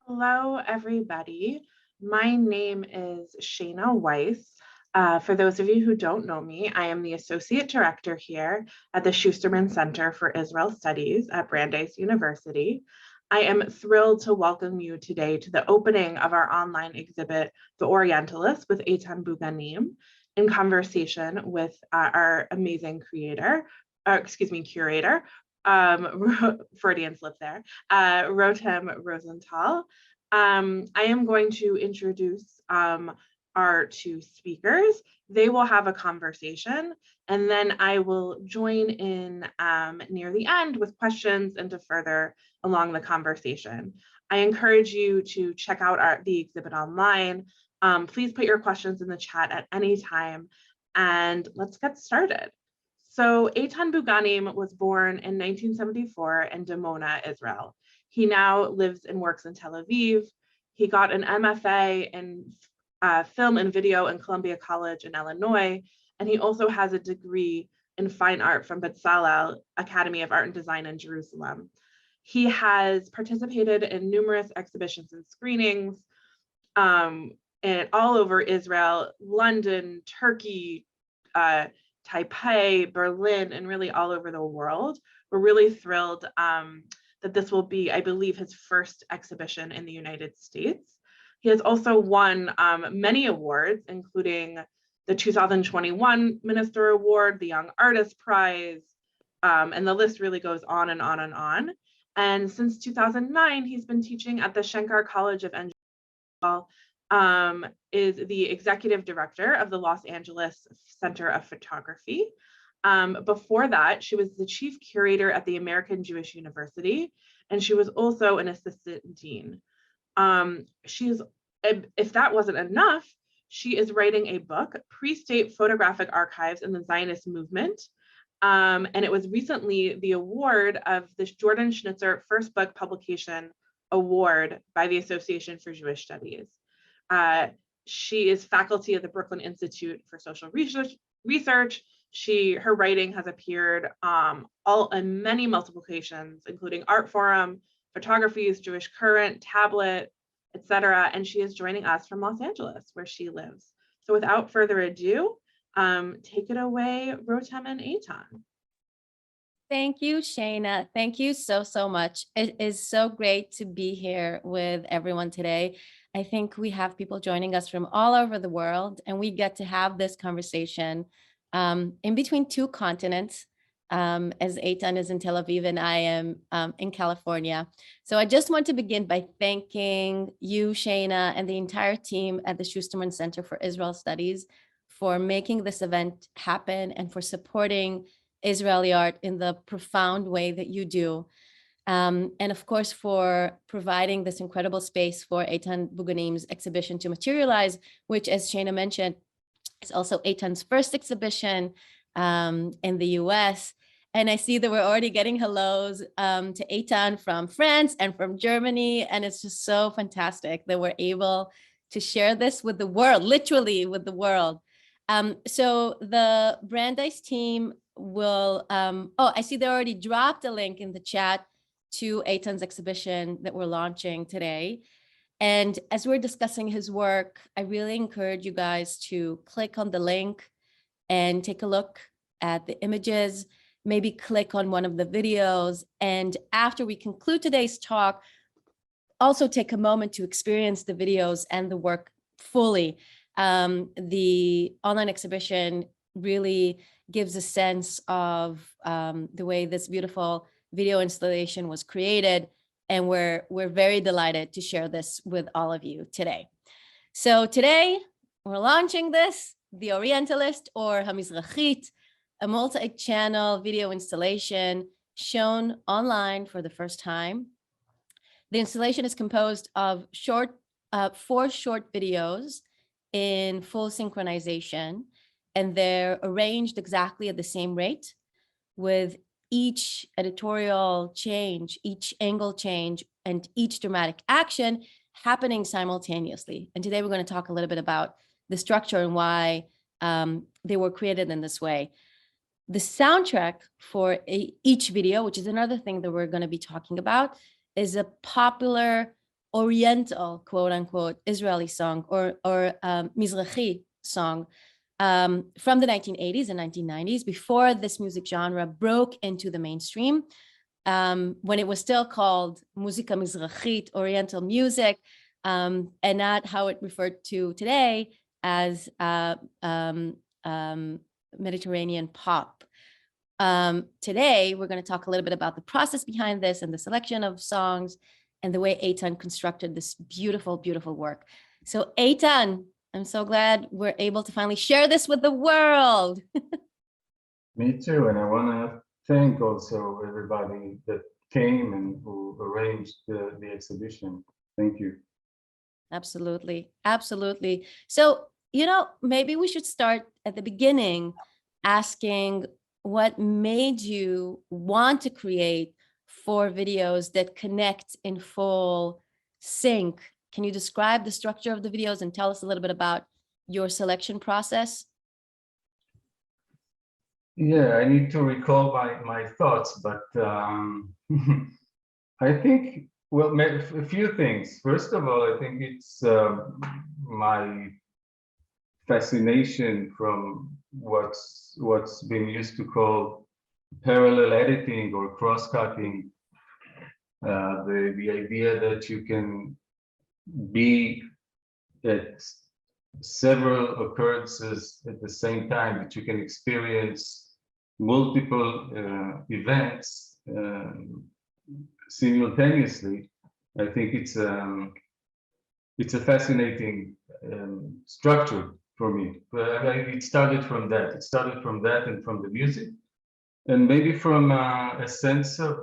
Hello, everybody. My name is Shayna Weiss. For those of you who don't know me, I am the Associate Director here at the Schusterman Center for Israel Studies at Brandeis University. I am thrilled to welcome you today to the opening of our online exhibit, The Orientalist with Eitan Buganim, in conversation with our amazing curator, Freudian slip there, Rotem Rozental. I am going to introduce our two speakers. They will have a conversation, and then I will join in near the end with questions and to further along the conversation. I encourage you to check out the exhibit online. Please put your questions in the chat at any time, and let's get started. So Eitan Buganim was born in 1974 in Dimona, Israel. He now lives and works in Tel Aviv. He got an MFA in film and video in Columbia College in Illinois, and he also has a degree in fine art from Bezalel Academy of Art and Design in Jerusalem. He has participated in numerous exhibitions and screenings and all over Israel, London, Turkey, Taipei, Berlin, and really all over the world. We're really thrilled that this will be, I believe, his first exhibition in the United States. He has also won many awards, including the 2021 Minister Award, the Young Artist Prize, and the list really goes on and on and on. And since 2009, he's been teaching at the Shankar College of Engineering, is the executive director of the Los Angeles Center of Photography. Before that, she was the chief curator at the American Jewish University, and she was also an assistant dean. If that wasn't enough, she is writing a book, Pre-State Photographic Archives in the Zionist Movement. And it was recently the award of the Jordan Schnitzer First Book Publication Award by the Association for Jewish Studies. She is faculty at the Brooklyn Institute for Social Research. Her writing has appeared in many multiplications, including Art Forum, Photographies, Jewish Current, Tablet, etc. And she is joining us from Los Angeles, where she lives. So without further ado, take it away, Rotem and Eitan. Thank you, Shayna. Thank you so much. It is so great to be here with everyone today. I think we have people joining us from all over the world, and we get to have this conversation in between two continents, as Eitan is in Tel Aviv and I am in California. So I just want to begin by thanking you, Shayna, and the entire team at the Schusterman Center for Israel Studies for making this event happen and for supporting Israeli art in the profound way that you do. And of course, for providing this incredible space for Eitan Buganim's exhibition to materialize, which, as Shayna mentioned, is also Eitan's first exhibition in the US. And I see that we're already getting hellos to Eitan from France and from Germany. And it's just so fantastic that we're able to share this with the world, literally with the world. So the Brandeis team will, I see they already dropped a link in the chat to Eitan's exhibition that we're launching today. And as we're discussing his work, I really encourage you guys to click on the link and take a look at the images, maybe click on one of the videos. And after we conclude today's talk, also take a moment to experience the videos and the work fully. The online exhibition really gives a sense of the way this beautiful video installation was created, and we're very delighted to share this with all of you today. So today we're launching this, The Orientalist or Hamizrachit, a multi-channel video installation shown online for the first time. The installation is composed of 4 short videos in full synchronization, and they're arranged exactly at the same rate, with each editorial change, each angle change, and each dramatic action happening simultaneously. And today we're going to talk a little bit about the structure and why they were created in this way. The soundtrack for each video, which is another thing that we're going to be talking about, is a popular Oriental, quote unquote, Israeli song or Mizrahi song from the 1980s and 1990s, before this music genre broke into the mainstream, when it was still called Musica Mizrachit, Oriental music, and not how it referred to today as Mediterranean pop. Today, we're going to talk a little bit about the process behind this and the selection of songs and the way Eitan constructed this beautiful, beautiful work. So Eitan, I'm so glad we're able to finally share this with the world. Me too, and I want to thank also everybody that came and who arranged the exhibition. Thank you. Absolutely, absolutely. So, maybe we should start at the beginning, asking what made you want to create 4 videos that connect in full sync. Can you describe the structure of the videos and tell us a little bit about your selection process? Yeah, I need to recall my thoughts, but I think, well, a few things. First of all, I think it's my fascination from what's been used to call parallel editing or cross-cutting. The idea that you can be at several occurrences at the same time, that you can experience multiple events simultaneously. I think it's a fascinating structure for me. It started from that. It started from that and from the music, and maybe from a sense of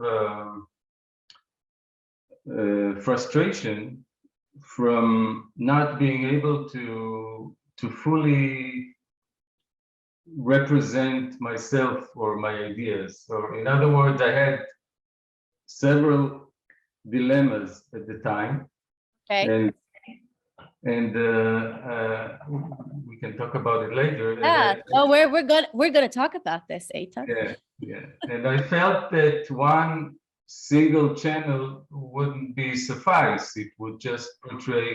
frustration from not being able to fully represent myself or my ideas. Or in other words, I had several dilemmas at the time. Okay. And we can talk about it later. Yeah. We're gonna talk about this, Eitan. Yeah. And I felt that one single channel wouldn't be suffice. It would just portray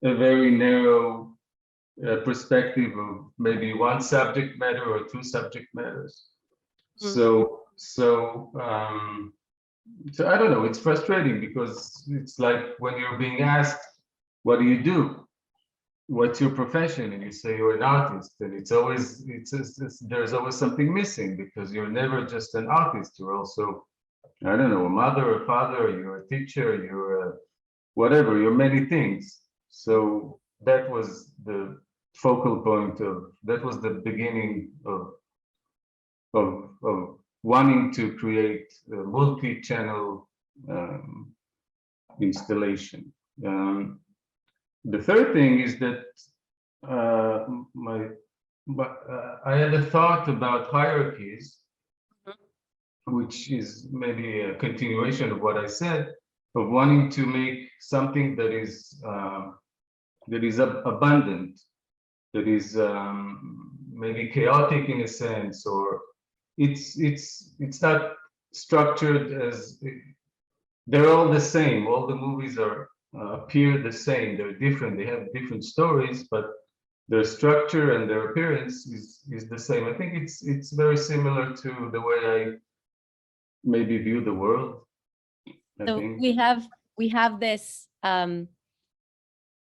a very narrow perspective of maybe one subject matter or 2 subject matters. So I don't know, it's frustrating because it's like when you're being asked, what do you do? What's your profession? And you say you're an artist, and there's always something missing, because you're never just an artist, you're also, I don't know, a mother, a father, you're a teacher, you're whatever, you're many things. So that was the focal point that was the beginning of wanting to create a multi-channel installation. The third thing is that I had a thought about hierarchies, which is maybe a continuation of what I said, of wanting to make something that is abundant, that is maybe chaotic in a sense, or it's not structured as they're all the same. All the movies appear the same. They're different. They have different stories, but their structure and their appearance is the same. I think it's very similar to the way I maybe view the world. So we have this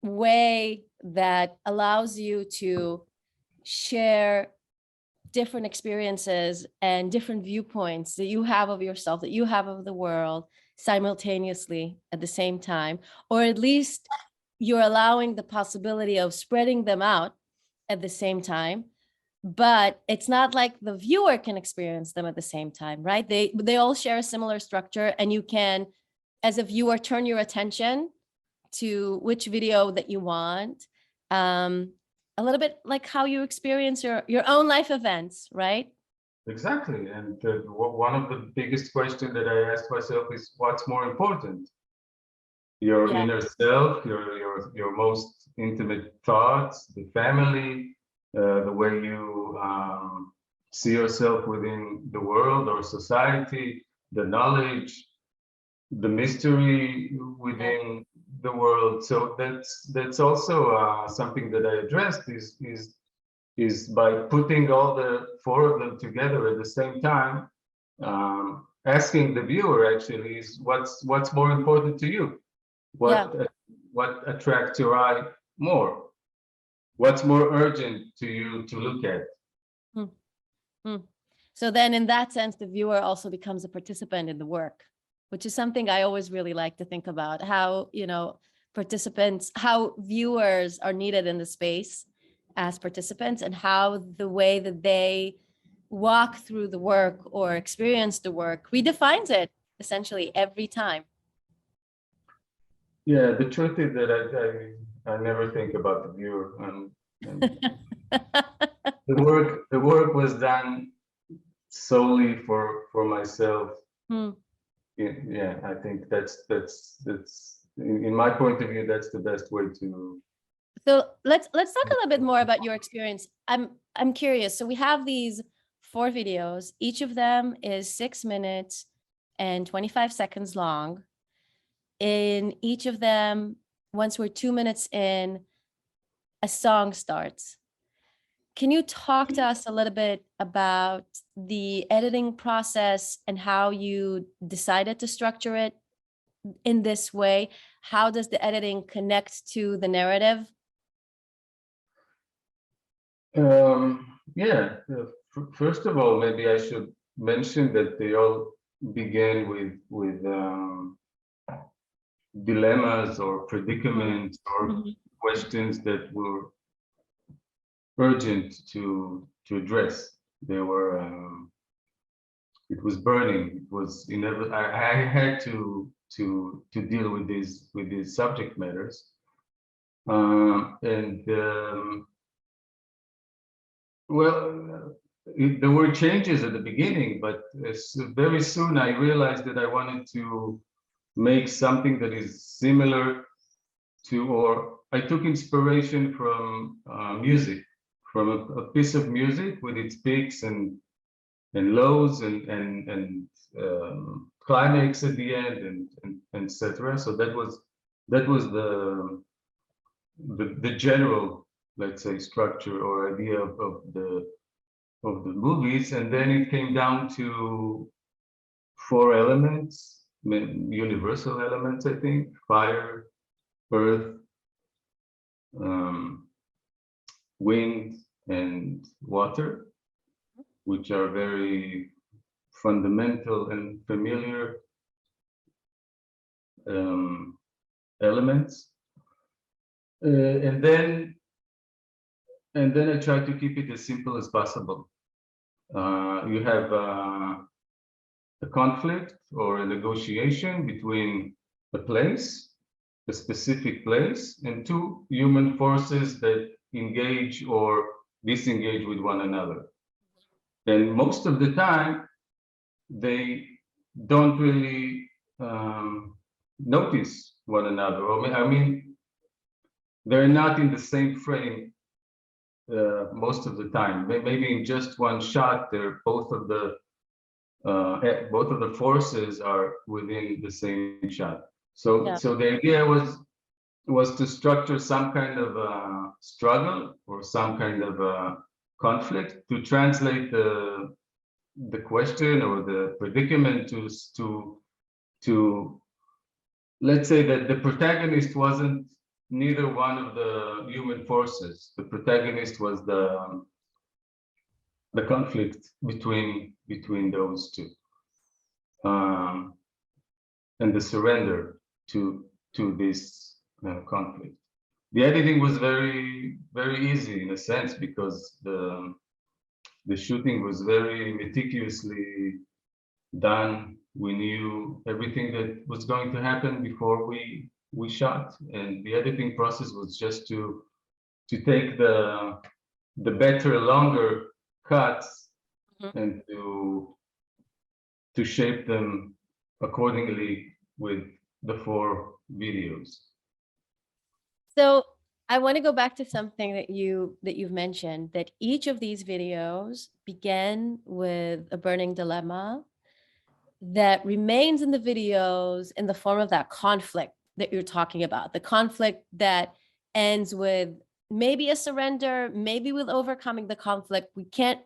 way that allows you to share different experiences and different viewpoints that you have of yourself, that you have of the world, simultaneously at the same time, or at least you're allowing the possibility of spreading them out at the same time. But it's not like the viewer can experience them at the same time, right? They all share a similar structure, and you can, as a viewer, turn your attention to which video that you want. A little bit like how you experience your own life events, right? Exactly. And one of the biggest questions that I asked myself is, what's more important? Your inner self, your most intimate thoughts, the family, the way you see yourself within the world or society, the knowledge, the mystery within the world. So that's also something that I addressed is by putting all the four of them together at the same time, asking the viewer actually is what's more important to you, what attracts your eye more, what's more urgent to you to look at. So then in that sense, the viewer also becomes a participant in the work, which is something I always really like to think about, how, you know, participants, how viewers are needed in the space as participants, and how the way that they walk through the work or experience the work redefines it essentially every time. Yeah, the truth is that I never think about the viewer. And the work was done solely for myself. Yeah, I think that's in my point of view, that's the best way to. So let's talk a little bit more about your experience. I'm curious. So we have these 4 videos. Each of them is 6 minutes and 25 seconds long. In each of them, once we're 2 minutes in, a song starts. Can you talk to us a little bit about the editing process and how you decided to structure it in this way? How does the editing connect to the narrative? Yeah, first of all, maybe I should mention that they all began with dilemmas or predicaments or questions that were urgent to address. They were it was burning. It was inevitable. I had to deal with these subject matters, well, there were changes at the beginning, but very soon I realized that I wanted to make something that is similar to, or I took inspiration from music, from a piece of music with its peaks and lows and climax at the end and etc. So that was the general, let's say, structure or idea of the movies, and then it came down to 4 elements, universal elements, I think: fire, earth, wind, and water, which are very fundamental and familiar elements. And then I try to keep it as simple as possible. You have a conflict or a negotiation between a specific place, and 2 human forces that engage or disengage with one another. And most of the time, they don't really notice one another. Or I mean, they're not in the same frame most of the time. Maybe in just one shot, they're both of the forces are within the same shot. So the idea was to structure some kind of struggle or some kind of conflict, to translate the question or the predicament to let's say that the protagonist wasn't neither one of the human forces. The protagonist was the conflict between those 2, and the surrender to this conflict. The editing was very, very easy in a sense, because the shooting was very meticulously done. We knew everything that was going to happen before we shot, and the editing process was just to take the better, longer cuts and to shape them accordingly with the 4 videos. So I want to go back to something that you've mentioned, that each of these videos began with a burning dilemma that remains in the videos in the form of that conflict that you're talking about, the conflict that ends with maybe a surrender, maybe with overcoming the conflict. We can't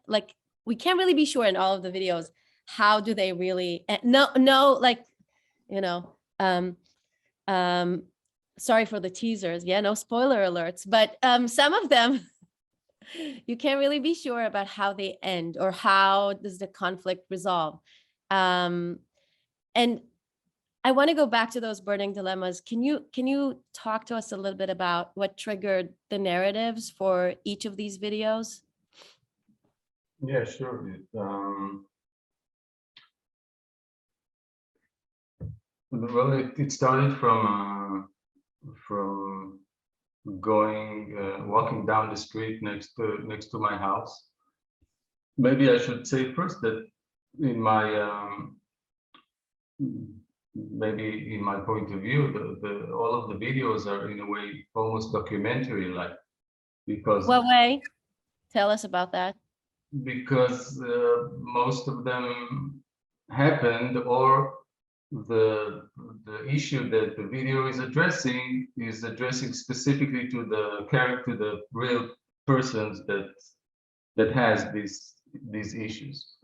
really be sure in all of the videos, how do they really, sorry for the teasers. Yeah, no spoiler alerts, but some of them, you can't really be sure about how they end or how does the conflict resolve. And I want to go back to those burning dilemmas. Can you talk to us a little bit about what triggered the narratives for each of these videos? Yeah, sure. Well, it started from walking down the street next to my house. Maybe I should say first that in my maybe in my point of view, all of the videos are in a way almost documentary-like, because What way? Tell us about that. Because most of them happened, or the issue that the video is addressing specifically to the character, the real persons that has these issues.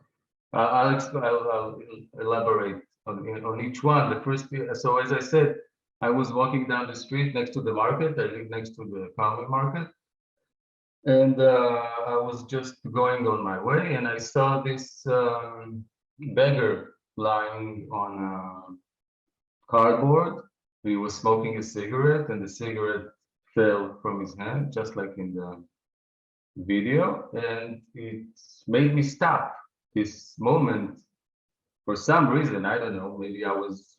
I'll elaborate on each one. The first, so as I said, I was walking down the street next to the market. I live next to the common market. And I was just going on my way, and I saw this beggar lying on cardboard. He was smoking a cigarette, and the cigarette fell from his hand, just like in the video. And it made me stop this moment for some reason. I don't know, maybe I was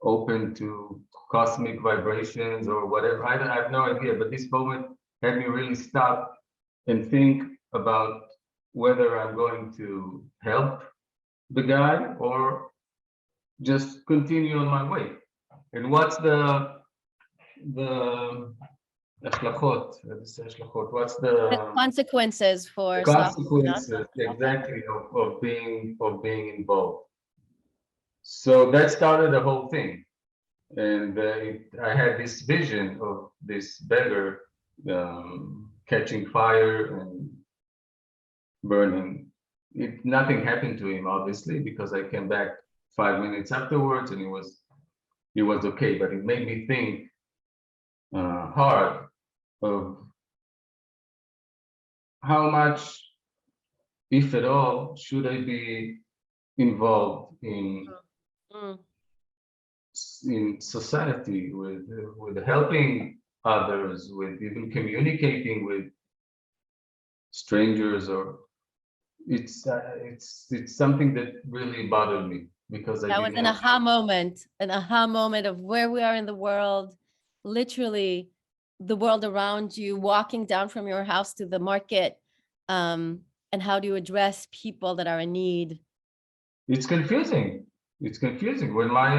open to cosmic vibrations or whatever. I have no idea, but this moment had me really stop and think about whether I'm going to help the guy or just continue on my way. And what's the השלכות, what's The consequences for consequences exactly of being involved. So that started the whole thing. And I had this vision of this beggar catching fire and burning. Nothing happened to him, obviously, because I came back 5 minutes afterwards and he was okay. But it made me think hard of how much, if at all, should I be involved in society, with helping others, with even communicating with strangers, or it's something that really bothered me, because that was an aha moment of where we are in the world, literally the world around you, walking down from your house to the market, and how do you address people that are in need? It's confusing. It's confusing. When my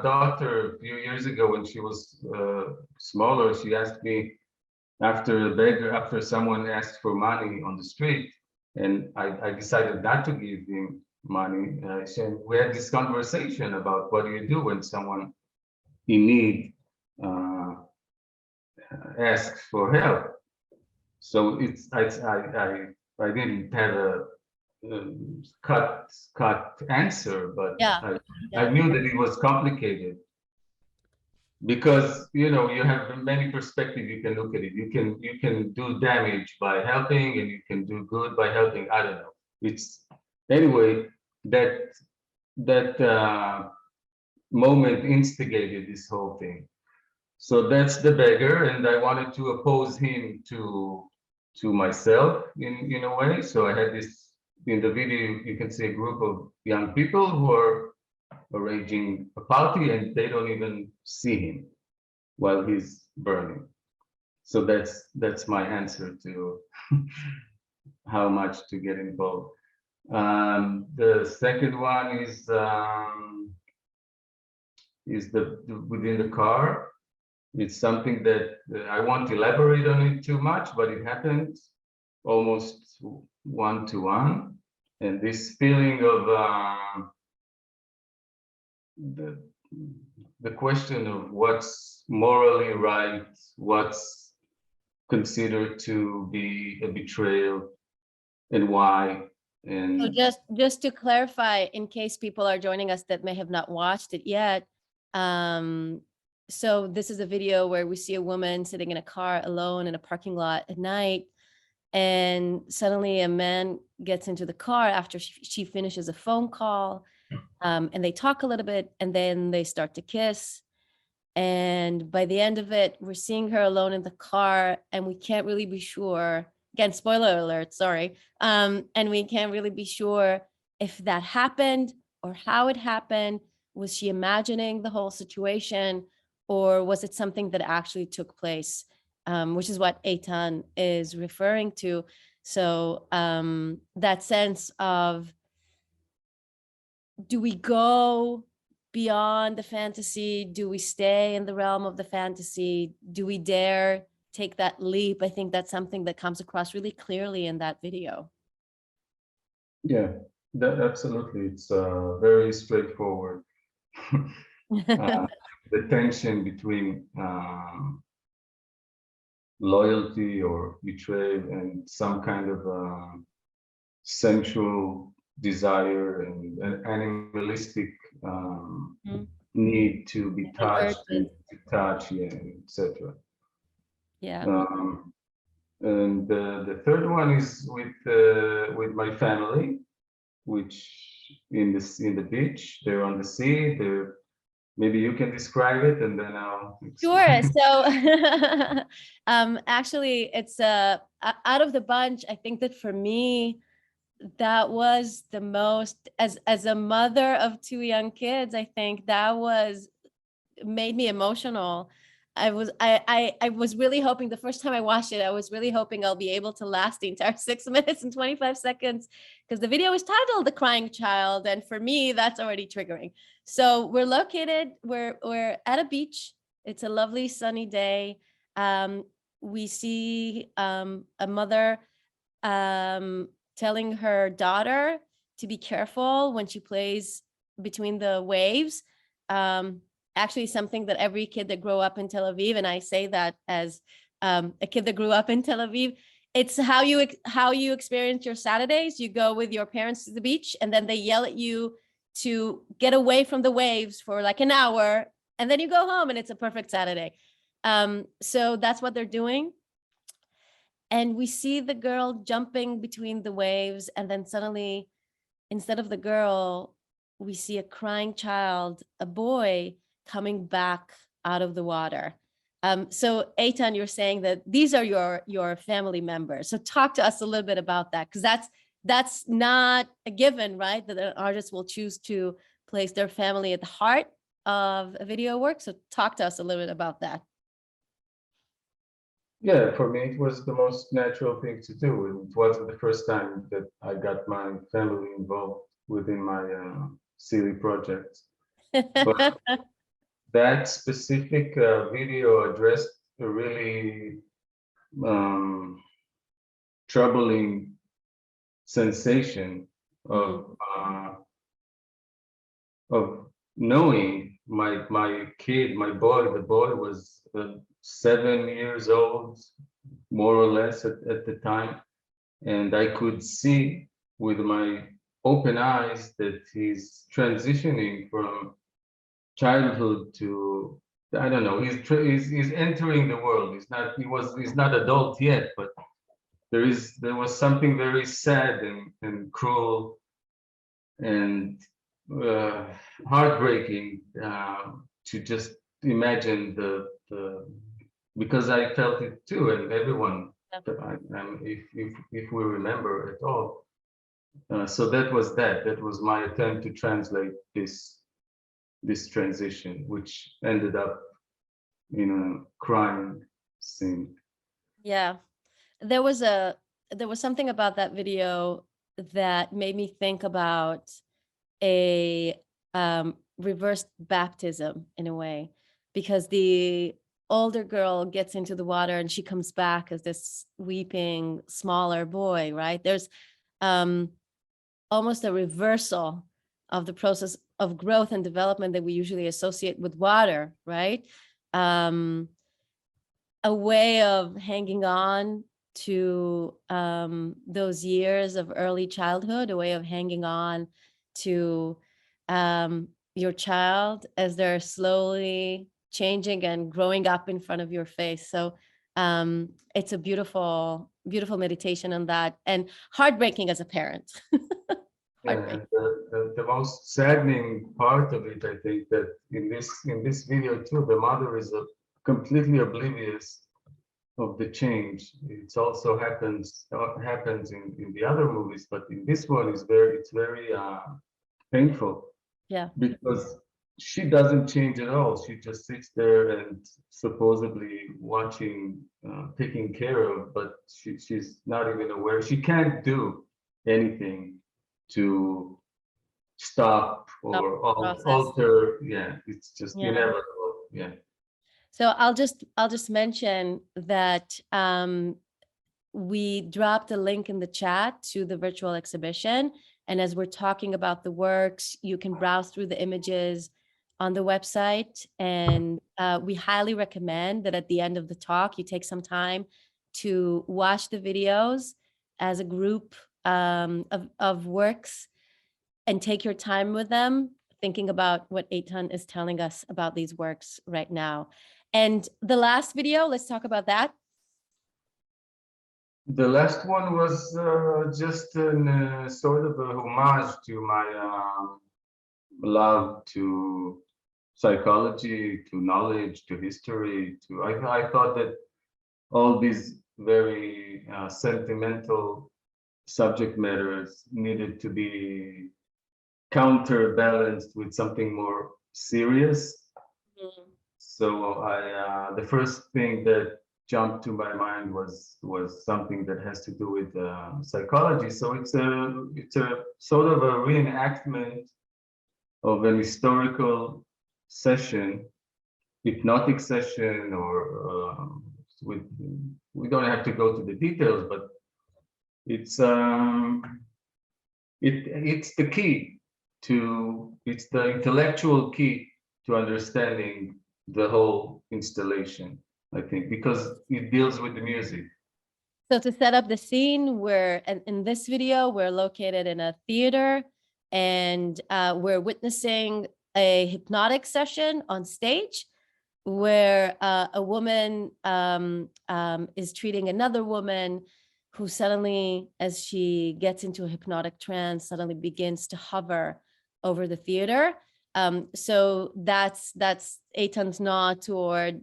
daughter, a few years ago, when she was smaller, she asked me, after someone asked for money on the street, and I decided not to give him money. We had this conversation about what do you do when someone in need asks for help. So I didn't have a cut answer, but I knew that it was complicated, because you have many perspectives you can look at it. You can do damage by helping, and you can do good by helping. I don't know. It's anyway that moment instigated this whole thing. So that's the beggar, and I wanted to oppose him to myself in a way. So I had this. In the video, you can see a group of young people who are arranging a party, and they don't even see him while he's burning. So that's my answer to how much to get involved. The second one is within the car. It's something that I won't elaborate on it too much, but it happened almost one-to-one, and this feeling of the question of what's morally right, what's considered to be a betrayal, and why. So And just to clarify, in case people are joining us that may have not watched it yet, so this is a video where we see a woman sitting in a car alone in a parking lot at night, and suddenly a man gets into the car after she finishes a phone call, and they talk a little bit, and then they start to kiss. And by the end of it, we're seeing her alone in the car, and we can't really be sure. Again, spoiler alert, sorry. And we can't really be sure if that happened or how it happened. Was she imagining the whole situation, or was it something that actually took place? Which is what Eitan is referring to. So that sense of, do we go beyond the fantasy? Do we stay in the realm of the fantasy? Do we dare take that leap? I think that's something that comes across really clearly in that video. yeah, that absolutely, it's very straightforward. The tension between loyalty or betrayal and some kind of sensual desire and an animalistic Mhm. need to be And touched and urges. to touch, yeah, etc. Yeah. And the third one is with my family, which in the beach, they're on the sea. They're, maybe you can describe it, and then I'll Sure. explain. So actually, it's out of the bunch, I think that for me, that was the most, as a mother of two young kids, I think that was made me emotional. I was really hoping, the first time I watched it, I was really hoping I'll be able to last the entire 6 minutes and 25 seconds, because the video is titled The Crying Child, and for me that's already triggering. So we're at a beach. It's a lovely sunny day. We see a mother telling her daughter to be careful when she plays between the waves. Actually, something that every kid that grew up in Tel Aviv, and I say that as a kid that grew up in Tel Aviv, it's how you experience your Saturdays. You go with your parents to the beach, and then they yell at you to get away from the waves for like an hour, and then you go home, and it's a perfect Saturday. So that's what they're doing. And we see the girl jumping between the waves, and then suddenly, instead of the girl, we see a crying child, a boy, coming back out of the water. So Eitan, you're saying that these are your family members. So talk to us a little bit about that, because that's not a given, right? That an artist will choose to place their family at the heart of a video work. So talk to us a little bit about that. Yeah, for me, it was the most natural thing to do. And it wasn't the first time that I got my family involved within my silly projects. But that specific video addressed a really troubling sensation of knowing my kid, my boy. The boy was 7 years old, more or less at the time, and I could see with my open eyes that he's transitioning from childhood to, I don't know, he's entering the world. He's not adult yet, but there was something very sad and cruel and heartbreaking to just imagine the because I felt it too, and everyone, if we remember at all. So that was my attempt to translate this transition, which ended up in a crime scene. Yeah, there was something about that video that made me think about a reversed baptism in a way, because the older girl gets into the water and she comes back as this weeping smaller boy, right? There's almost a reversal of the process of growth and development that we usually associate with water, right? a way of hanging on to those years of early childhood, a way of hanging on to your child as they're slowly changing and growing up in front of your face. So it's a beautiful, beautiful meditation on that, and heartbreaking as a parent. And the most saddening part of it, I think, that in this video too, the mother is completely oblivious of the change. It also happens in the other movies, but in this one it's very painful. Yeah. Because she doesn't change at all. She just sits there and supposedly watching, taking care of, but she's not even aware. She can't do anything to stop or alter. Yeah, it's just inevitable. Yeah. So I'll just mention that we dropped a link in the chat to the virtual exhibition. And as we're talking about the works, you can browse through the images on the website. And we highly recommend that at the end of the talk, you take some time to watch the videos as a group of works and take your time with them, thinking about what Eitan is telling us about these works right now. And the last video, let's talk about that. The last one was just a sort of a homage to my love to psychology, to knowledge, to history. I thought that all these very sentimental subject matters needed to be counterbalanced with something more serious. Mm-hmm. So the first thing that jumped to my mind was something that has to do with psychology. So it's a sort of a reenactment of an historical session, hypnotic session, or we don't have to go to the details, but it's the key to, it's the intellectual key to understanding the whole installation, I think, because it deals with the music. So to set up the scene, in this video, we're located in a theater, and we're witnessing a hypnotic session on stage where a woman is treating another woman who suddenly, as she gets into a hypnotic trance, suddenly begins to hover over the theater. So that's Eitan's nod toward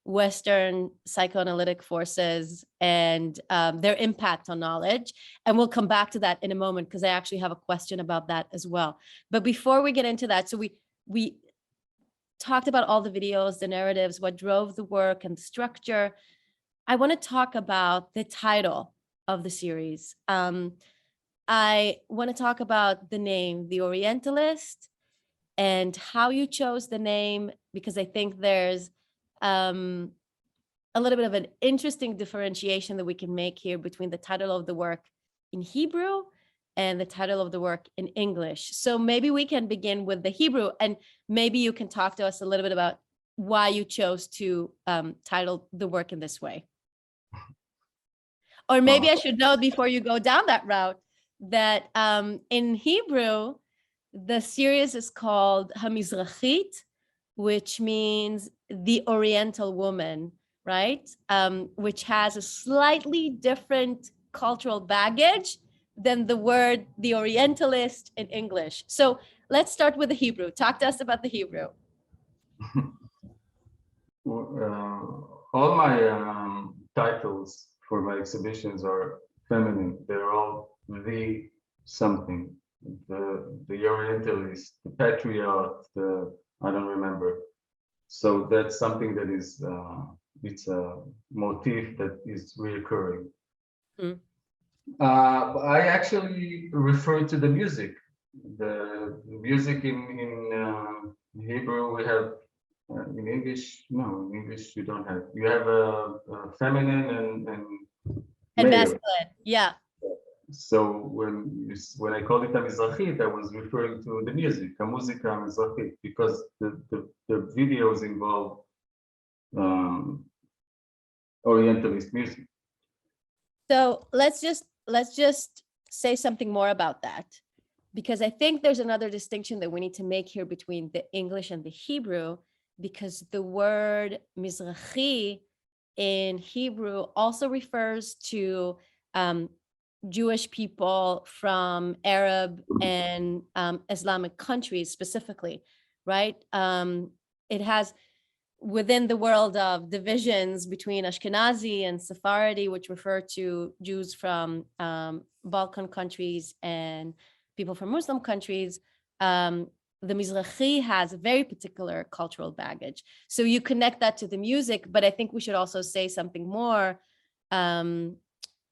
Western psychoanalytic forces and their impact on knowledge. And we'll come back to that in a moment, because I actually have a question about that as well. But before we get into that, so we talked about all the videos, the narratives, what drove the work and the structure. I want to talk about the title of the series. I want to talk about the name, The Orientalist, and how you chose the name, because I think there's a little bit of an interesting differentiation that we can make here between the title of the work in Hebrew and the title of the work in English. So maybe we can begin with the Hebrew, and maybe you can talk to us a little bit about why you chose to title the work in this way. Or maybe I should note before you go down that route that in Hebrew, the series is called Hamizrachit, which means the Oriental woman, right? Which has a slightly different cultural baggage than the word the Orientalist in English. So let's start with the Hebrew. Talk to us about the Hebrew. All my titles for my exhibitions are feminine. They're all the something. The Orientalist, the patriot, I don't remember. So that's something that is, it's a motif that is reoccurring. Mm. I actually refer to the music. The music in Hebrew we have. In English, no. In English, you don't have. You have a feminine and masculine. Yeah. So when I called it a Mizrachit, I was referring to the music, a musica Mizrachit, because the videos involve Orientalist music. So let's just say something more about that, because I think there's another distinction that we need to make here between the English and the Hebrew, because the word Mizrahi in Hebrew also refers to Jewish people from Arab and Islamic countries specifically, right? It has, within the world of divisions between Ashkenazi and Sephardi, which refer to Jews from Balkan countries and people from Muslim countries, the Mizrahi has a very particular cultural baggage. So you connect that to the music, but I think we should also say something more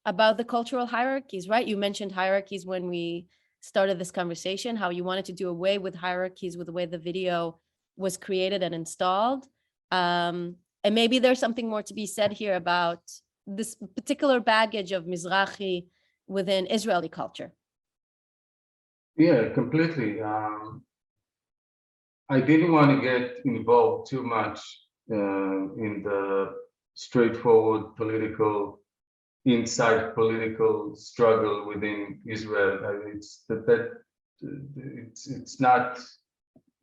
about the cultural hierarchies, right? You mentioned hierarchies when we started this conversation, how you wanted to do away with hierarchies with the way the video was created and installed. And maybe there's something more to be said here about this particular baggage of Mizrahi within Israeli culture. Yeah, completely. I didn't want to get involved too much in the straightforward inside political struggle within Israel. It's not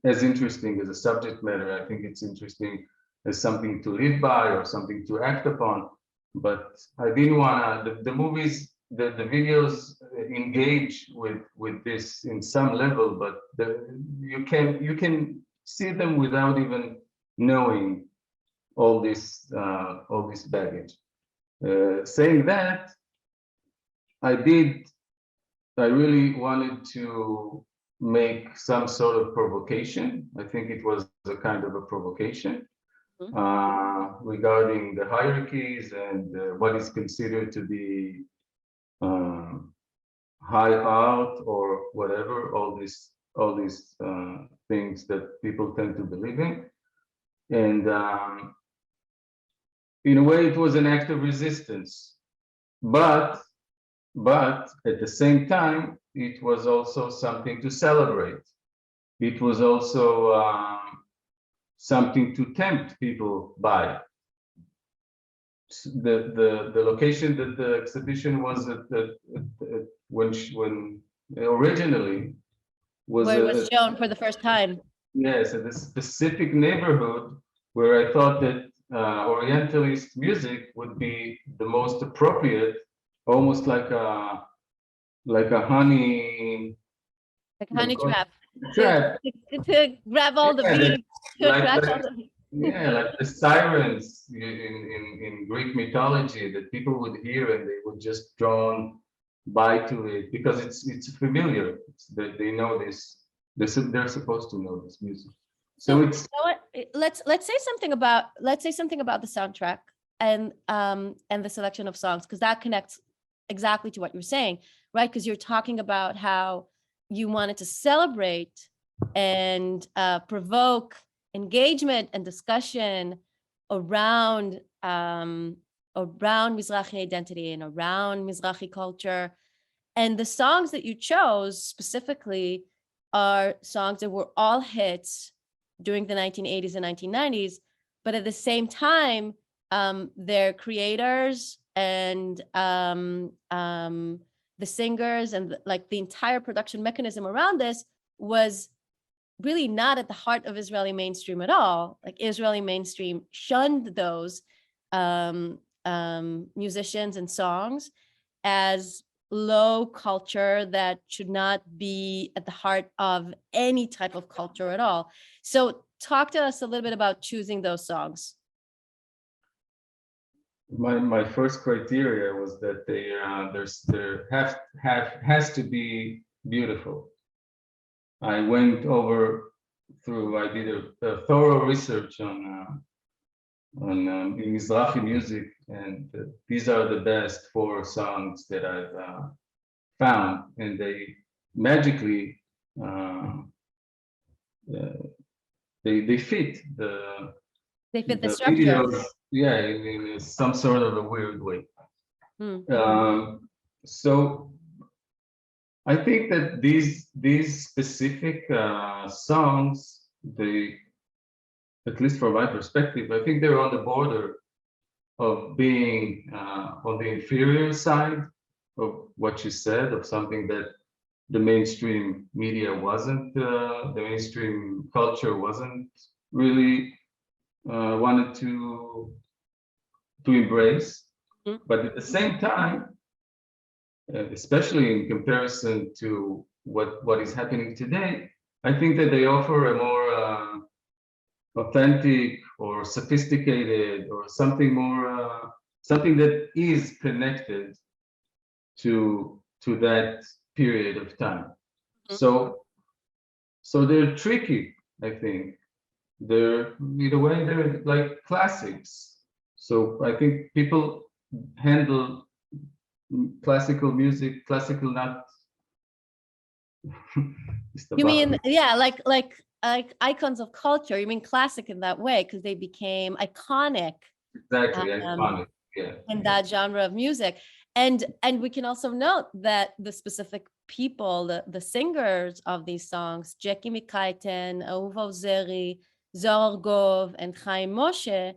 as interesting as a subject matter. I think it's interesting as something to live by or something to act upon. But I didn't want to. The movies, the videos engage with this in some level, but you can see them without even knowing all this baggage. Saying that, I really wanted to make some sort of provocation. I think it was a kind of a provocation regarding the hierarchies and what is considered to be high art or whatever, all these things that people tend to believe in. And in a way, it was an act of resistance, but at the same time, it was also something to celebrate. It was also something to tempt people by. The location that the exhibition was at when originally was where it was shown for the first time. Yes, at a specific neighborhood where I thought that Orientalist music would be the most appropriate, almost like a honey Trap. trap. To grab all the beats. Like the sirens in Greek mythology that people would hear and they would just drawn by to it because it's familiar. They know this. They're supposed to know this music. So it's, you know what? Let's say something about the soundtrack and the selection of songs, because that connects exactly to what you're saying, right? Because you're talking about how you wanted to celebrate and provoke engagement and discussion around Mizrahi identity and around Mizrahi culture. And the songs that you chose specifically are songs that were all hits during the 1980s and 1990s, but at the same time, their creators and the singers and like the entire production mechanism around this was really not at the heart of Israeli mainstream at all. Like Israeli mainstream shunned those musicians and songs as low culture that should not be at the heart of any type of culture at all. So talk to us a little bit about choosing those songs. My first criteria was that there has to be beautiful. I went I did a thorough research on Mizrahi music, and these are the best 4 songs that I've found, and they magically they fit the structure. videos, yeah, in some sort of a weird way. So I think that these specific songs, at least from my perspective, I think they're on the border of being on the inferior side of what you said, of something that the mainstream media wasn't, the mainstream culture wasn't really wanted to embrace. Mhm. But at the same time, especially in comparison to what is happening today, I think that they offer a more authentic or sophisticated or something more, something that is connected to that period of time. Mhm. So they're tricky, I think. They're, in a way, they're like classics. So I think people handle classical music, classical not. You mean, yeah, like icons of culture. You mean classic in that way because they became iconic Exactly, iconic. Yeah. in that genre of music. And we can also note that the specific people, the singers of these songs, Jackie Mikaiten, Ahuva Ozeri, Zohar Gov, and Chaim Moshe,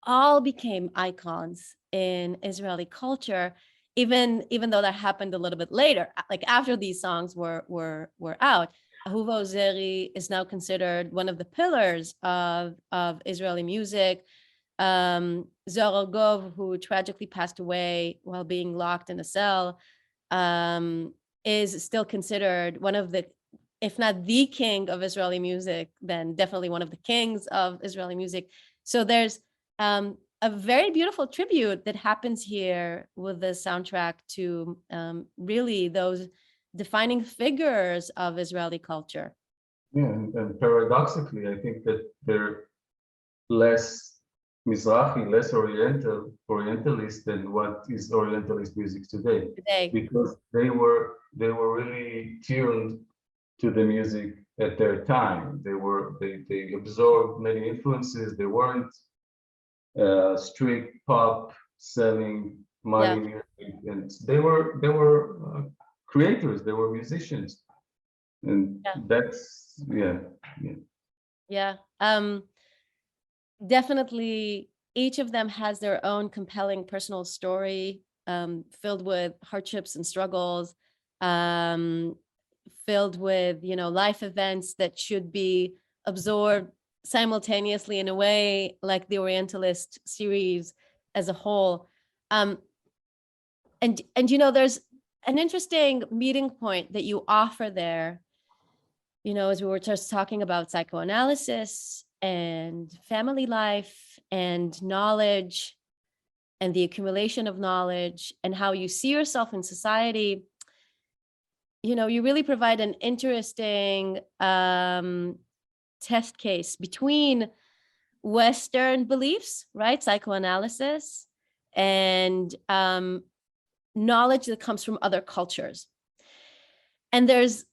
all became icons in Israeli culture, even though that happened a little bit later, like after these songs were out. Ahuva Ozeri is now considered one of the pillars of Israeli music. Zohar Gov, who tragically passed away while being locked in a cell, is still considered one of the, if not the king of Israeli music, then definitely one of the kings of Israeli music. So there's a very beautiful tribute that happens here with the soundtrack to really those defining figures of Israeli culture. Yeah, and paradoxically, I think that they're less Mizrahi, less Orientalist than what is Orientalist music today, because they were really tuned to the music at their time. They absorbed many influences. They weren't strict pop selling money music, and they were creators. They were musicians, and that's yeah. Definitely, each of them has their own compelling personal story, filled with hardships and struggles, filled with, life events that should be absorbed simultaneously in a way, like the Orientalist series as a whole. And there's an interesting meeting point that you offer there, as we were just talking about psychoanalysis and family life and knowledge and the accumulation of knowledge and how you see yourself in society. You really provide an interesting test case between Western beliefs, right? Psychoanalysis and knowledge that comes from other cultures. And there's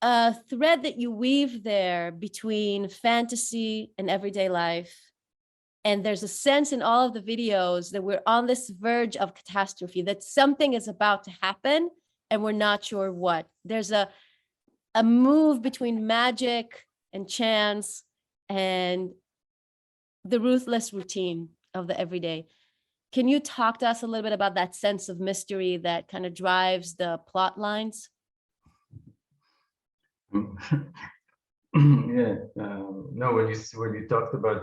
a thread that you weave there between fantasy and everyday life. And there's a sense in all of the videos that we're on this verge of catastrophe, that something is about to happen and we're not sure what. There's a move between magic and chance and the ruthless routine of the everyday. Can you talk to us a little bit about that sense of mystery that kind of drives the plot lines? Yeah, no, when you talked about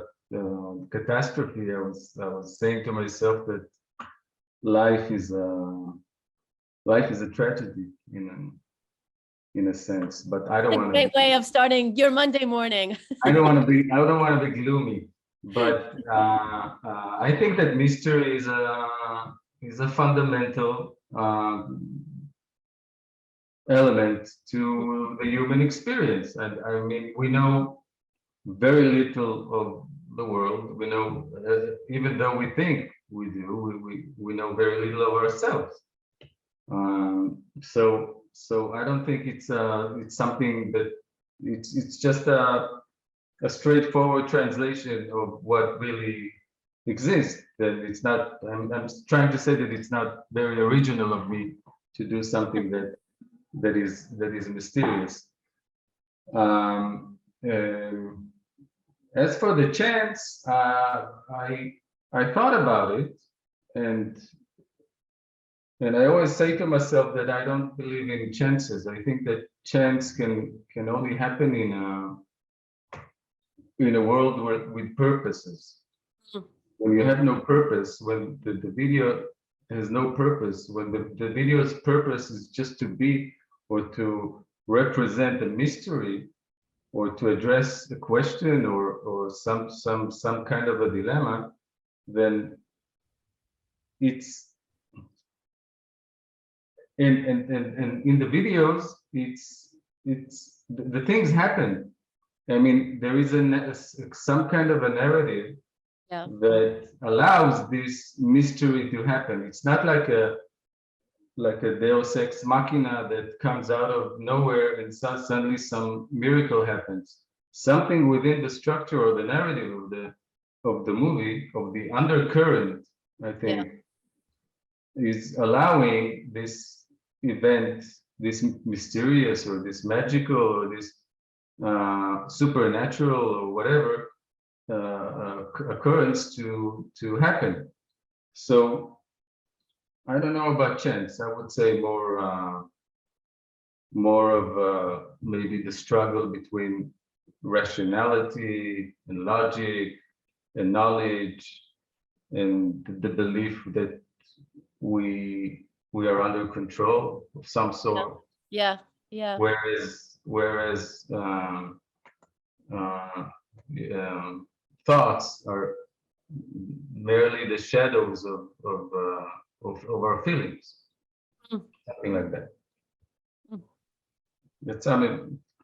catastrophe, I was saying to myself that life is a tragedy in a sense, but I don't want to. Great way of starting your Monday morning. I don't want to be gloomy, but I think that mystery is a fundamental element to the human experience. And I mean, we know very little of the world. We know, even though we think we do, we know very little of ourselves. So I don't think it's something that it's just a straightforward translation of what really exists. That it's not. I'm trying to say that it's not very original of me to do something that is mysterious. As for the chance, I thought about it, and I always say to myself that I don't believe in chances. I think that chance can only happen in a world with purposes. Mm. When you have no purpose, when the video has no purpose, when the video's purpose is just to be or to represent a mystery or to address a question or some kind of a dilemma, then it's and in the videos it's the things happen. I mean, there is some kind of a narrative Yeah. that allows this mystery to happen. It's not like a Deus ex machina that comes out of nowhere and suddenly some miracle happens. Something within the structure or the narrative of the movie, of the undercurrent, I think, is allowing this event, this mysterious or this magical or this supernatural or whatever occurrence to happen. So I don't know about chance. I would say more of maybe the struggle between rationality and logic and knowledge and the belief that we are under control of some sort. Yeah. Whereas thoughts are merely the shadows of our feelings, something like that. That's, I mean,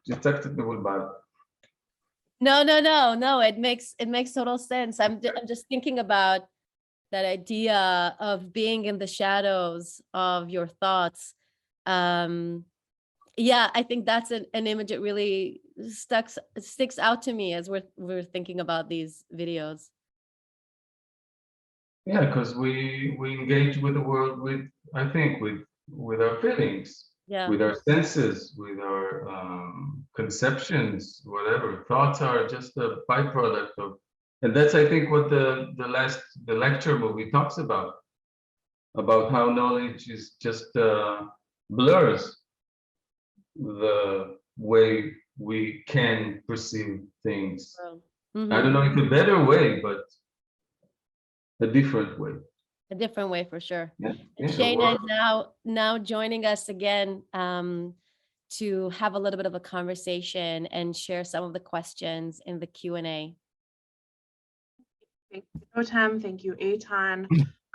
it's acceptable, but No. It makes total sense. I'm just thinking about that idea of being in the shadows of your thoughts. Yeah, I think that's an image that really sticks out to me as we're thinking about these videos. yeah, because we engage with the world I think with our feelings, Yeah. with our senses, with our conceptions, whatever. Thoughts are just a byproduct of, and that's I think what the lecture movie talks about how knowledge is just blurs the way we can perceive things. I don't know, it's a better way, but a different way. A different way for sure. Yeah, And Shayna is now joining us again to have a little bit of a conversation and share some of the questions in the Q&A. Thank you, Rotem. Thank you, Eitan.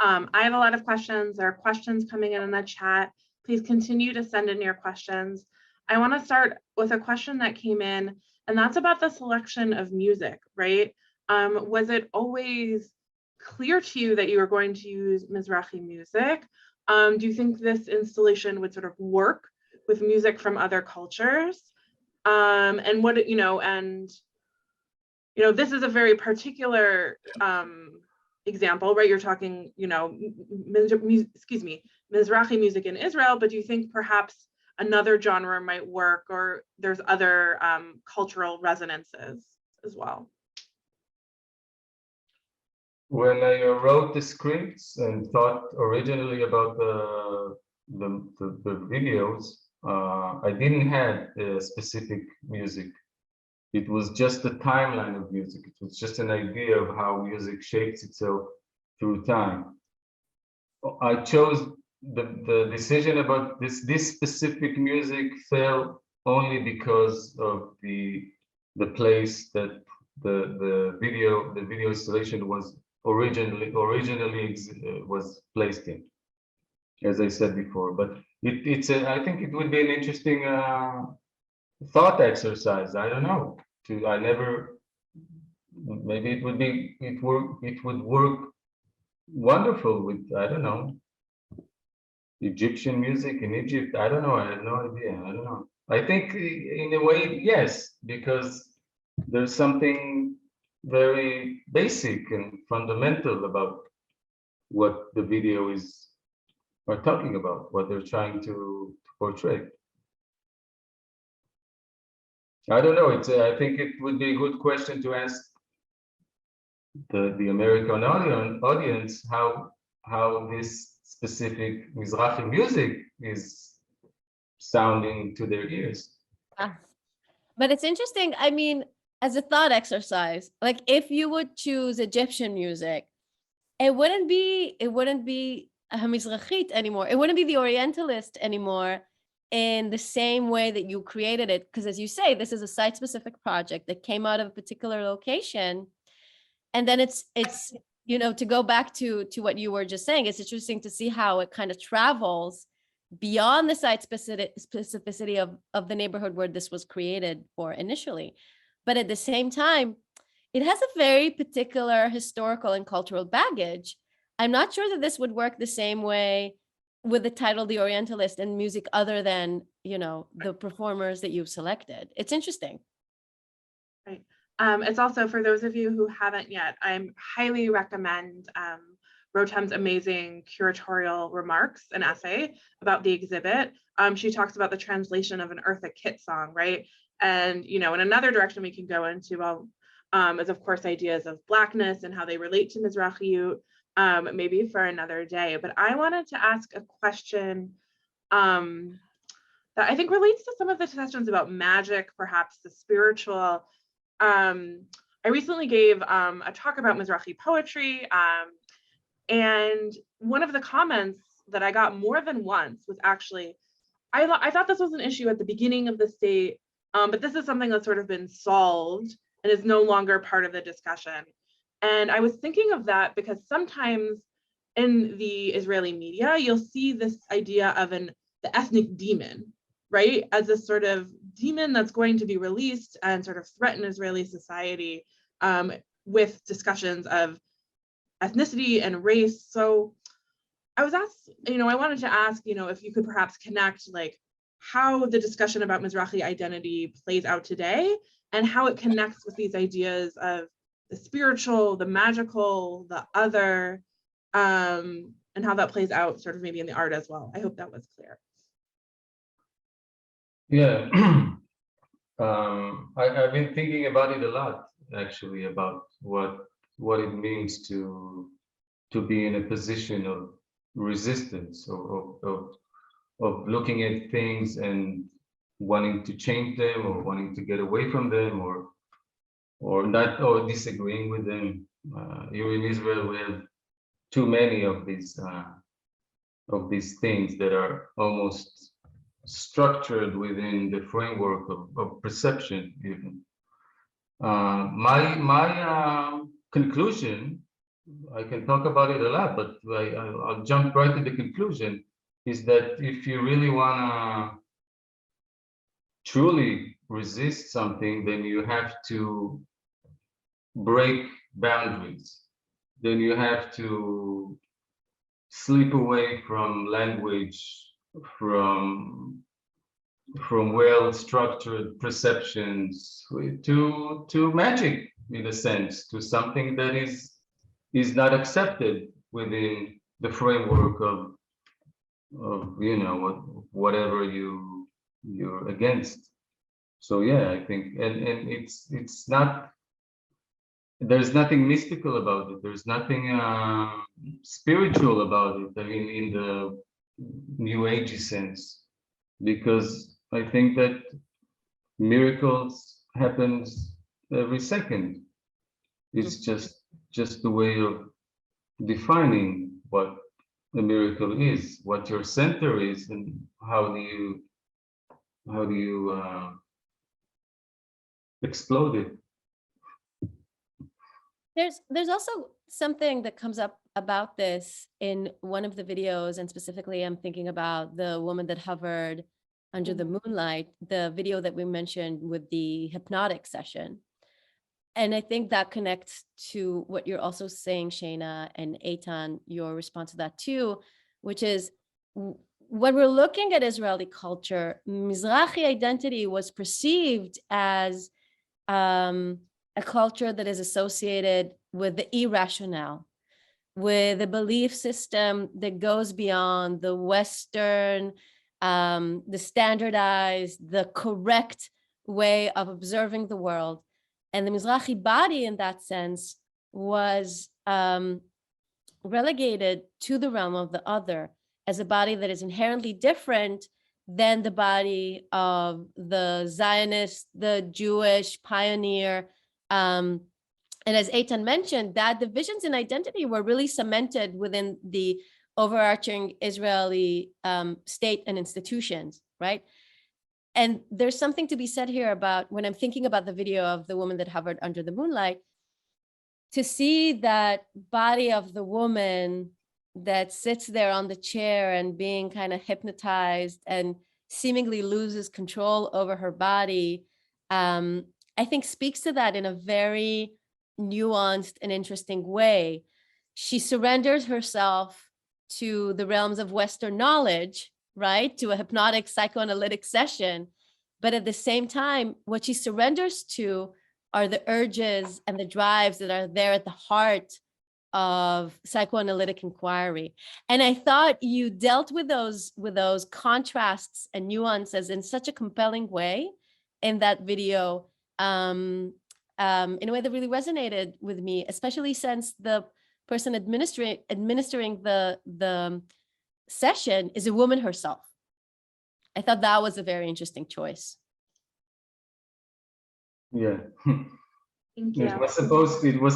I have a lot of questions. There are questions coming in the chat. Please continue to send in your questions. I want to start with a question that came in, and that's about the selection of music, right? Was it always clear to you that you were going to use Mizrahi music? Do you think this installation would sort of work with music from other cultures? And what, this is a very particular example, right? You're talking, Mizrahi music in Israel, but do you think perhaps another genre might work, or there's other cultural resonances as well? When I wrote the scripts and thought originally about the videos, I didn't have specific music. It was just a timeline of music. It was just an idea of how music shapes itself through time. I chose the decision about this specific music fell only because of the place that the video installation was originally was placed in, as I said before. But I think it would be an interesting thought exercise. I don't know. Maybe it would work wonderful with, I don't know, Egyptian music in Egypt. I don't know. I have no idea. I don't know. I think in a way, yes, because there's something very basic and fundamental about what the video are talking about, what they're trying to portray. I don't know. I think it would be a good question to ask the American audience how this specific Mizrahi music is sounding to their ears. But it's interesting. I mean, as a thought exercise, like if you would choose Egyptian music, it wouldn't be a Mizrahit anymore. It wouldn't be the Orientalist anymore in the same way that you created it. Because as you say, this is a site-specific project that came out of a particular location. And then it's to go back to what you were just saying, it's interesting to see how it kind of travels beyond the site specificity of the neighborhood where this was created for initially. But at the same time, it has a very particular historical and cultural baggage. I'm not sure that this would work the same way with the title The Orientalist and music other than, the performers that you've selected. It's interesting. Right. It's also, for those of you who haven't yet, I highly recommend Rotem's amazing curatorial remarks, an essay about the exhibit. She talks about the translation of an Eartha Kitt song, right? And, in another direction we can go into is, of course, ideas of Blackness and how they relate to Mizrahiyut, maybe for another day. But I wanted to ask a question that I think relates to some of the questions about magic, perhaps the spiritual. I recently gave a talk about Mizrahi poetry, and one of the comments that I got more than once was actually, I thought this was an issue at the beginning of the state, but this is something that's sort of been solved and is no longer part of the discussion. And I was thinking of that because sometimes in the Israeli media, you'll see this idea of the ethnic demon, right? As this sort of demon that's going to be released and sort of threaten Israeli society with discussions of ethnicity and race. So I was asked, I wanted to ask, if you could perhaps connect like how the discussion about Mizrahi identity plays out today and how it connects with these ideas of the spiritual, the magical, the other, and how that plays out sort of maybe in the art as well. I hope that was clear. Yeah, I've been thinking about it a lot, actually, about what it means to be in a position of resistance, of looking at things and wanting to change them, or wanting to get away from them, or not, or disagreeing with them. Here in Israel, we have too many of these things that are almost structured within the framework of perception. Even my conclusion, I can talk about it a lot, but I'll jump right to the conclusion, is that if you really want to truly resist something, then you have to break boundaries. Then you have to slip away from language, from well-structured perceptions to magic, in a sense, to something that is not accepted within the framework of whatever you're against. So yeah, I think, and it's not, there's nothing mystical about it. There's nothing spiritual about it. I mean, in the New Agey sense, because I think that miracles happens every second. It's just the way of defining what a miracle is, what your center is, and how do you explode it. There's also something that comes up about this in one of the videos, and specifically I'm thinking about the woman that hovered under the moonlight, the video that we mentioned with the hypnotic session. And I think that connects to what you're also saying, Shayna, and Eitan, your response to that too, which is when we're looking at Israeli culture, Mizrahi identity was perceived as a culture that is associated with the irrational, with a belief system that goes beyond the Western, the standardized, the correct way of observing the world. And the Mizrahi body, in that sense, was relegated to the realm of the other as a body that is inherently different than the body of the Zionist, the Jewish pioneer. And as Eitan mentioned, that divisions in identity were really cemented within the overarching Israeli state and institutions, right? And there's something to be said here about when I'm thinking about the video of the woman that hovered under the moonlight, to see that body of the woman that sits there on the chair and being kind of hypnotized and seemingly loses control over her body, I think speaks to that in a very nuanced and interesting way. She surrenders herself to the realms of Western knowledge, right? To a hypnotic psychoanalytic session. But at the same time, what she surrenders to are the urges and the drives that are there at the heart of psychoanalytic inquiry. And I thought you dealt with those contrasts and nuances in such a compelling way in that video, in a way that really resonated with me, especially since the person administering the session is a woman herself. I thought that was a very interesting choice. Yeah. Thank you. It was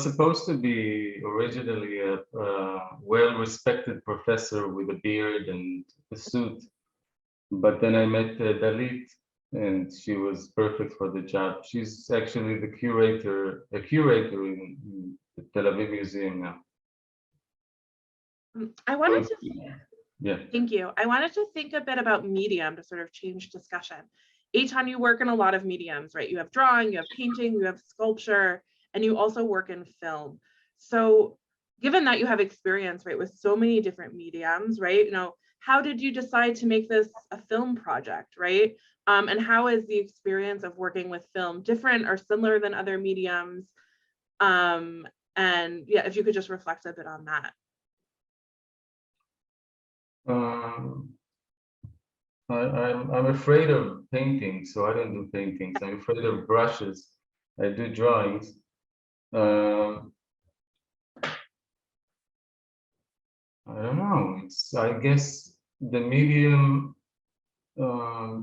supposed to be originally a well-respected professor with a beard and a suit, but then I met Dalit, and she was perfect for the job. She's actually a curator in the Tel Aviv Museum now. I wanted to, Yeah. thank you. I wanted to think a bit about medium to sort of change discussion. Eitan, you work in a lot of mediums, right? You have drawing, you have painting, you have sculpture, and you also work in film. So given that you have experience, right, with so many different mediums, right, how did you decide to make this a film project, right? And how is the experience of working with film different or similar than other mediums? And yeah, if you could just reflect a bit on that. I'm afraid of painting, so I don't do paintings. I'm afraid of brushes. I do drawings. I don't know. I guess the medium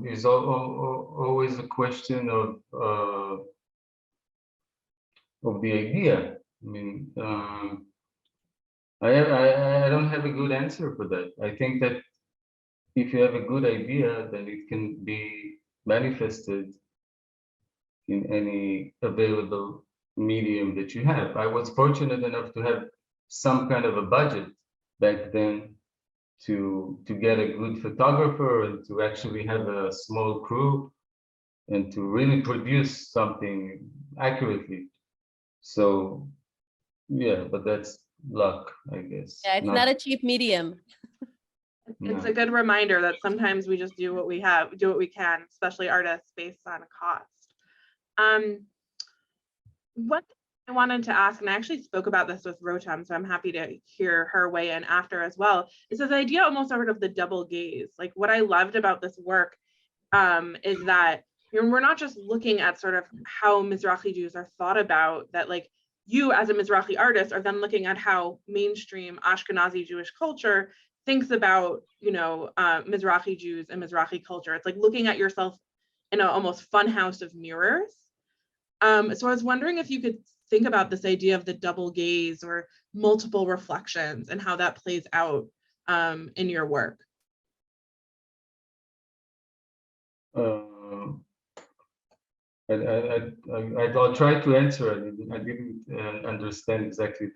is always a question of the idea. I mean, I don't have a good answer for that. I think that if you have a good idea, then it can be manifested in any available medium that you have. I was fortunate enough to have some kind of a budget back then to get a good photographer and to actually have a small crew and to really produce something accurately. So yeah, but that's luck, I guess. Yeah, it's not a cheap medium. It's a good reminder that sometimes we just do what we can, especially artists, based on cost. What I wanted to ask, and I actually spoke about this with Rotem, so I'm happy to hear her weigh in after as well, is this idea almost sort of the double gaze. Like what I loved about this work is that we're not just looking at sort of how Mizrahi Jews are thought about, that like you as a Mizrahi artist are then looking at how mainstream Ashkenazi Jewish culture thinks about, Mizrahi Jews and Mizrahi culture. It's like looking at yourself in an almost fun house of mirrors. So I was wondering if you could think about this idea of the double gaze or multiple reflections and how that plays out in your work. I'll try to answer it. I didn't understand exactly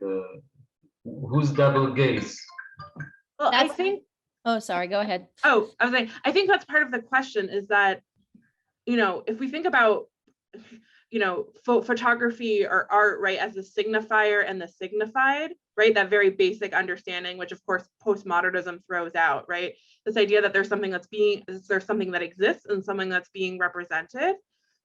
who's double gaze. Well, I think. Oh, sorry. Go ahead. Oh, I was saying, I think that's part of the question is that, if we think about, photography or art, right, as the signifier and the signified, right, that very basic understanding, which of course postmodernism throws out, right? This idea that there's something that exists and something that's being represented.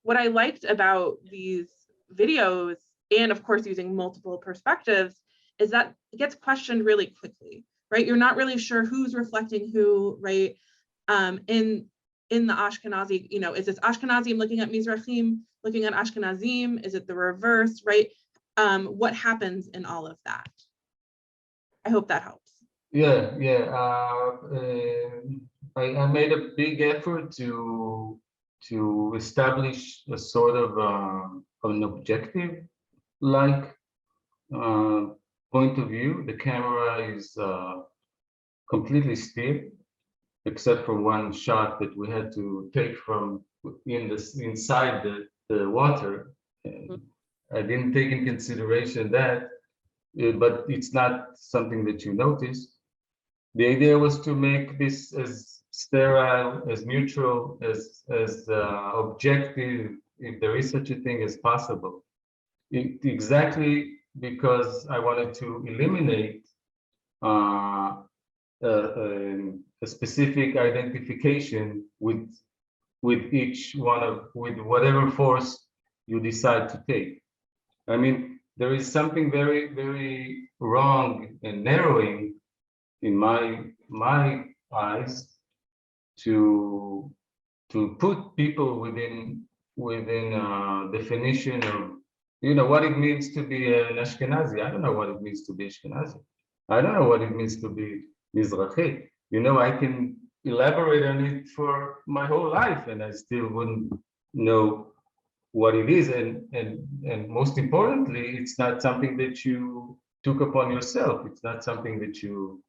What I liked about these videos, and of course using multiple perspectives, is that it gets questioned really quickly, right? You're not really sure who's reflecting who, right? In the Ashkenazi, is this Ashkenazim looking at Mizrahim, looking at Ashkenazim? Is it the reverse, right? what happens in all of that. I hope that helps. Yeah, yeah. I made a big effort to establish a sort of an objective like point of view. The camera is completely still, except for one shot that we had to take from inside the water. And I didn't take in consideration that, but it's not something that you notice. The idea was to make this as sterile, as neutral, as objective, if there is such a thing, as possible. Exactly because I wanted to eliminate a specific identification with each one of with whatever force you decide to take. I mean, there is something very, very wrong and narrowing in my eyes to put people within definition of, you know, what it means to be an Ashkenazi. I don't know what it means to be Ashkenazi. I don't know what it means to be Mizrahi. You know, I can elaborate on it for my whole life and I still wouldn't know what it is. And most importantly, it's not something that you took upon yourself. It's not something that you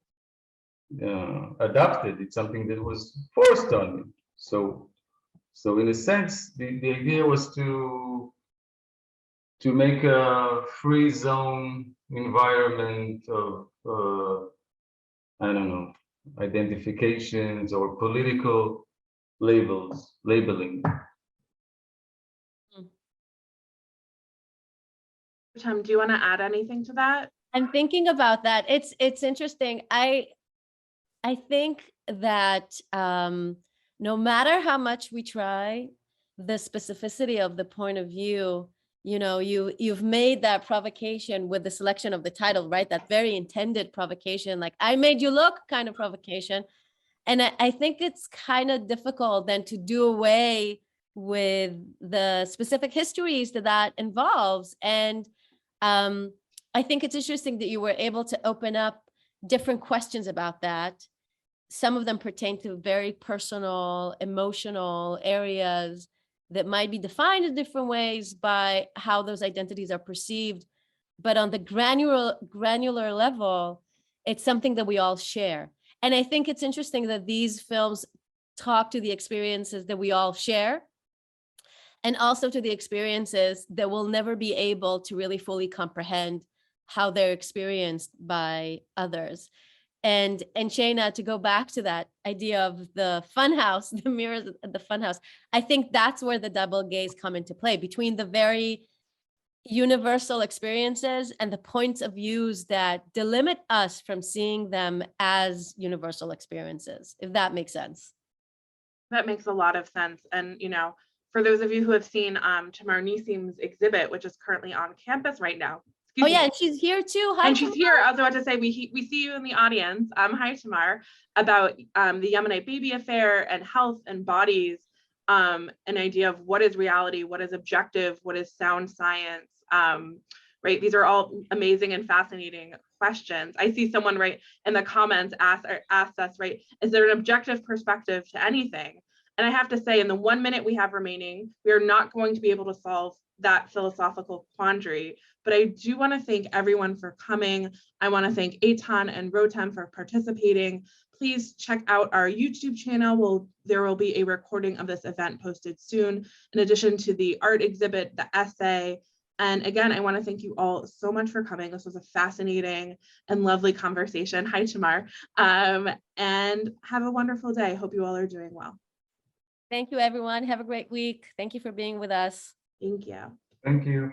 adopted. It's something that was forced on you. So in a sense, the idea was to make a free zone environment of I don't know, identifications or political labeling. Rotem, do you want to add anything to that? I'm thinking about that. It's interesting. I think that no matter how much we try, the specificity of the point of view, you know, you've made that provocation with the selection of the title, right? That very intended provocation, like I made you look kind of provocation. And I think it's kind of difficult then to do away with the specific histories that involves. And I think it's interesting that you were able to open up different questions about that. Some of them pertain to very personal, emotional areas that might be defined in different ways by how those identities are perceived. But on the granular level, it's something that we all share. And I think it's interesting that these films talk to the experiences that we all share, and also to the experiences that we'll never be able to really fully comprehend how they're experienced by others. And Shayna, to go back to that idea of the funhouse, the mirrors at the funhouse, I think that's where the double gaze come into play, between the very universal experiences and the points of views that delimit us from seeing them as universal experiences, if that makes sense. That makes a lot of sense. And, you know, for those of you who have seen Tamar Nisim's exhibit, which is currently on campus right now. Oh yeah, and she's here too. Hi, and she's here. I was about to say, we see you in the audience. Hi, Tamar, about the Yemenite baby affair and health and bodies, an idea of what is reality, what is objective, what is sound science, right? These are all amazing and fascinating questions. I see someone right in the comments asked us, right, is there an objective perspective to anything? And I have to say, in the 1 minute we have remaining, we are not going to be able to solve that philosophical quandary. But I do want to thank everyone for coming. I want to thank Eitan and Rotem for participating. Please check out our YouTube channel. There will be a recording of this event posted soon, in addition to the art exhibit, the essay. And again, I want to thank you all so much for coming. This was a fascinating and lovely conversation. Hi, Tamar. And have a wonderful day. Hope you all are doing well. Thank you, everyone. Have a great week. Thank you for being with us. Thank you. Thank you.